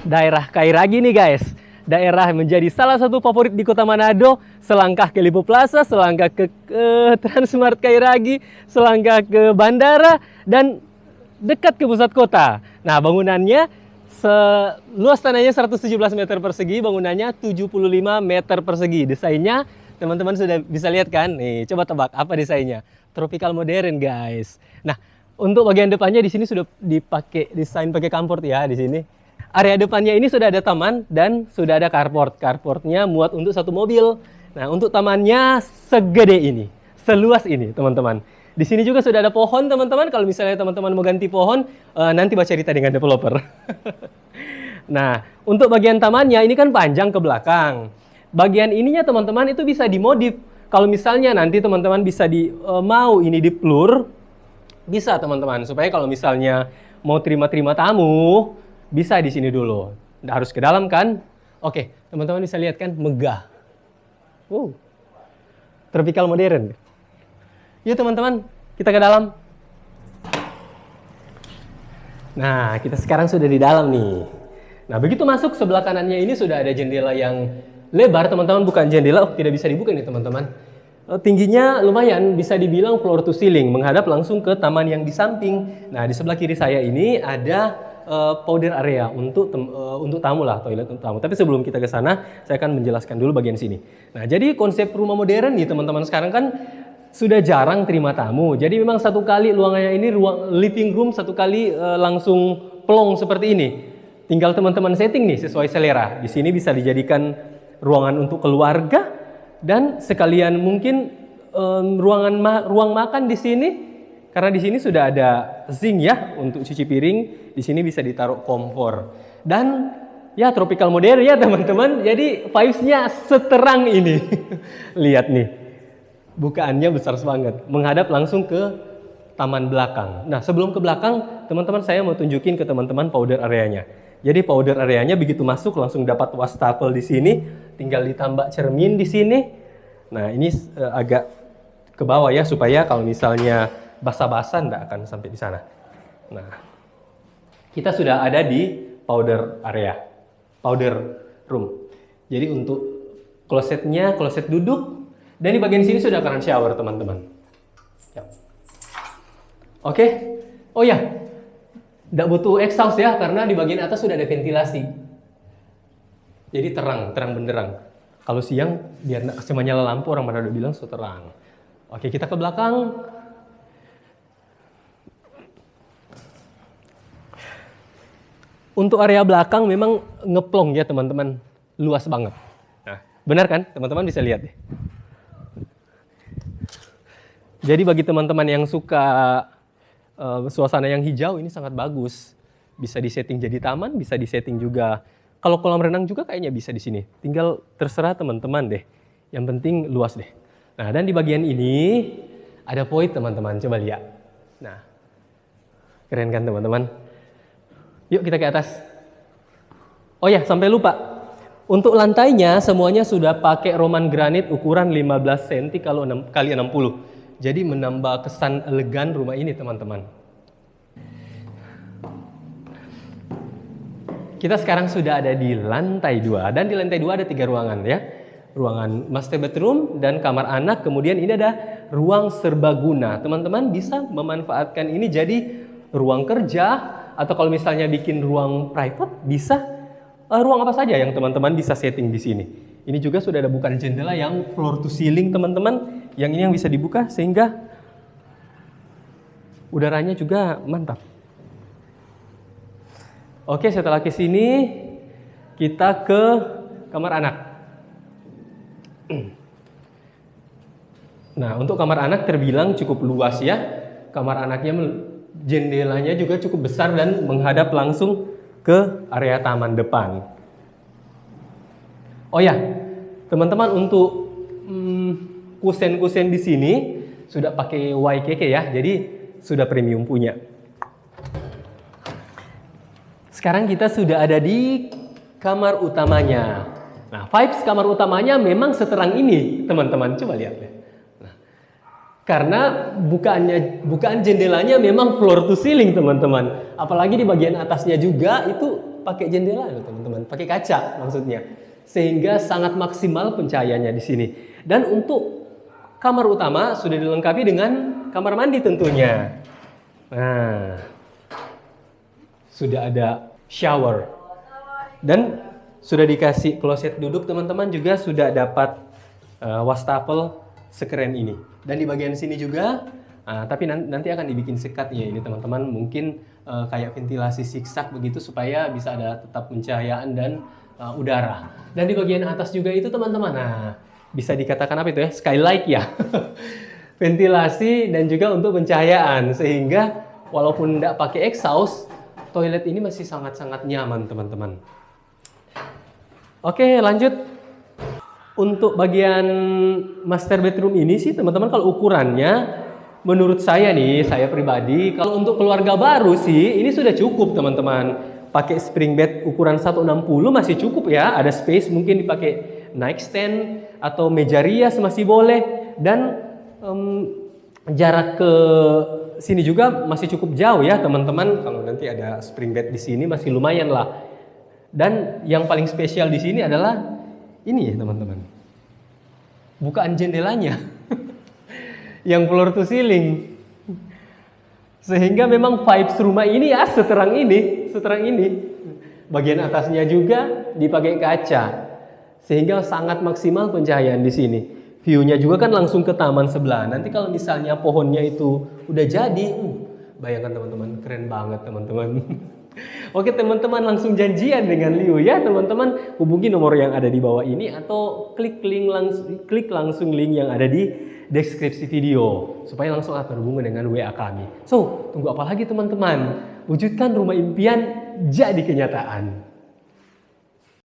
Daerah Kairagi nih guys. Daerah menjadi salah satu favorit di Kota Manado. Selangkah ke Lipo Plaza, selangkah ke Transmart Kairagi, selangkah ke bandara, dan dekat ke pusat kota. Nah, bangunannya luas tanahnya 117 meter persegi, bangunannya 75 meter persegi. Desainnya teman-teman sudah bisa lihat kan? Nih, coba tebak apa desainnya? Tropical modern, guys. Nah, untuk bagian depannya di sini sudah dipakai desain pakai carport ya di sini. Area depannya ini sudah ada taman dan sudah ada carport. Carportnya muat untuk satu mobil. Nah, untuk tamannya segede ini, seluas ini, teman-teman. Di sini juga sudah ada pohon, teman-teman. Kalau misalnya teman-teman mau ganti pohon, nanti baca cerita dengan developer. Nah, untuk bagian tamannya ini kan panjang ke belakang. Bagian ininya, teman-teman, itu bisa dimodif. Kalau misalnya nanti teman-teman bisa mau ini diplur, bisa, teman-teman. Supaya kalau misalnya mau terima-terima tamu, bisa di sini dulu. Nggak harus ke dalam kan? Oke, teman-teman bisa lihat kan, megah. Wow, tropical modern. Yuk teman-teman, kita ke dalam. Nah, kita sekarang sudah di dalam nih. Nah, begitu masuk, sebelah kanannya ini sudah ada jendela yang lebar, teman-teman. Bukan jendela, tidak bisa dibuka nih teman-teman. Tingginya lumayan, bisa dibilang floor to ceiling, menghadap langsung ke taman yang di samping. Nah, di sebelah kiri saya ini ada powder area untuk tamu lah, toilet untuk tamu. Tapi sebelum kita ke sana, saya akan menjelaskan dulu bagian sini. Nah, jadi konsep rumah modern nih teman-teman sekarang kan sudah jarang terima tamu. Jadi memang satu kali ruangannya ini ruang living room, satu kali langsung plong seperti ini. Tinggal teman-teman setting nih sesuai selera. Di sini bisa dijadikan ruangan untuk keluarga dan sekalian mungkin ruang makan di sini. Karena di sini sudah ada sink ya untuk cuci piring, di sini bisa ditaruh kompor. Dan ya tropical modern ya teman-teman. Jadi vibes-nya seterang ini. Lihat nih. Bukaannya besar banget, menghadap langsung ke taman belakang. Nah, sebelum ke belakang, teman-teman saya mau tunjukin ke teman-teman powder areanya. Jadi powder areanya begitu masuk langsung dapat wastafel di sini, tinggal ditambah cermin di sini. Nah, ini agak ke bawah ya supaya kalau misalnya basah-basah enggak akan sampai di sana. Nah, kita sudah ada di powder area, powder room. Jadi untuk klosetnya, kloset duduk, dan di bagian sini sudah keran shower, teman-teman. Ya. Oke. Oh ya, enggak butuh exhaust ya, karena di bagian atas sudah ada ventilasi. Jadi terang benderang. Kalau siang, biar enggak cuma nyala lampu, orang mana udah bilang so terang. Oke, kita ke belakang. Untuk area belakang memang ngeplong ya teman-teman, luas banget. Nah, benar kan? Teman-teman bisa lihat deh. Jadi bagi teman-teman yang suka suasana yang hijau, ini sangat bagus. Bisa disetting jadi taman, bisa disetting juga. Kalau kolam renang juga kayaknya bisa di sini. Tinggal terserah teman-teman deh. Yang penting luas deh. Nah, dan di bagian ini ada void teman-teman, coba lihat. Nah, keren kan teman-teman? Yuk kita ke atas. Oh ya, sampai lupa. Untuk lantainya semuanya sudah pakai Roman granit ukuran 15 cm kali 60. Jadi menambah kesan elegan rumah ini, teman-teman. Kita sekarang sudah ada di lantai 2 dan di lantai 2 ada 3 ruangan ya. Ruangan master bedroom dan kamar anak, kemudian ini ada ruang serbaguna. Teman-teman bisa memanfaatkan ini jadi ruang kerja, atau kalau misalnya bikin ruang private, bisa ruang apa saja yang teman-teman bisa setting di sini. Ini juga sudah ada bukan jendela yang floor to ceiling, teman-teman. Yang ini yang bisa dibuka sehingga udaranya juga mantap. Oke, setelah ke sini kita ke kamar anak. Nah, untuk kamar anak terbilang cukup luas ya. Kamar anaknya jendelanya juga cukup besar dan menghadap langsung ke area taman depan. Oh ya, teman-teman, untuk kusen-kusen di sini sudah pakai YKK ya, jadi sudah premium punya. Sekarang kita sudah ada di kamar utamanya. Nah, vibes kamar utamanya memang seterang ini, teman-teman. Coba lihat deh. Karena bukaan jendelanya memang floor to ceiling, teman-teman. Apalagi di bagian atasnya juga itu pakai jendela loh teman-teman, pakai kaca maksudnya. Sehingga sangat maksimal pencahayaannya di sini. Dan untuk kamar utama sudah dilengkapi dengan kamar mandi tentunya. Nah, sudah ada shower. Dan sudah dikasih kloset duduk teman-teman, juga sudah dapat wastafel sekeren ini. Dan di bagian sini juga, tapi nanti akan dibikin sekatnya ini teman-teman. Mungkin kayak ventilasi zigzag begitu supaya bisa ada tetap pencahayaan dan udara. Dan di bagian atas juga itu teman-teman, nah bisa dikatakan apa itu ya, skylight ya. Ventilasi dan juga untuk pencahayaan, sehingga walaupun tidak pakai exhaust, toilet ini masih sangat-sangat nyaman teman-teman. Oke, lanjut. Untuk bagian master bedroom ini sih teman-teman, kalau ukurannya menurut saya nih, saya pribadi, kalau untuk keluarga baru sih ini sudah cukup teman-teman. Pakai spring bed ukuran 160 masih cukup ya. Ada space, mungkin dipakai nightstand atau meja rias masih boleh. Dan jarak ke sini juga masih cukup jauh ya teman-teman. Kalau nanti ada spring bed di sini masih lumayan lah. Dan yang paling spesial di sini adalah ini ya teman-teman, bukaan jendelanya yang floor to ceiling. Sehingga memang vibes rumah ini ya seterang ini. Bagian atasnya juga dipakai kaca. Sehingga sangat maksimal pencahayaan di sini. View-nya juga kan langsung ke taman sebelah. Nanti kalau misalnya pohonnya itu udah jadi, bayangkan teman-teman, keren banget teman-teman. Oke teman-teman, langsung janjian dengan Liu ya teman-teman. Hubungi nomor yang ada di bawah ini atau klik langsung link yang ada di deskripsi video supaya langsung terhubung dengan WA kami. So, tunggu apa lagi teman-teman? Wujudkan rumah impian jadi kenyataan.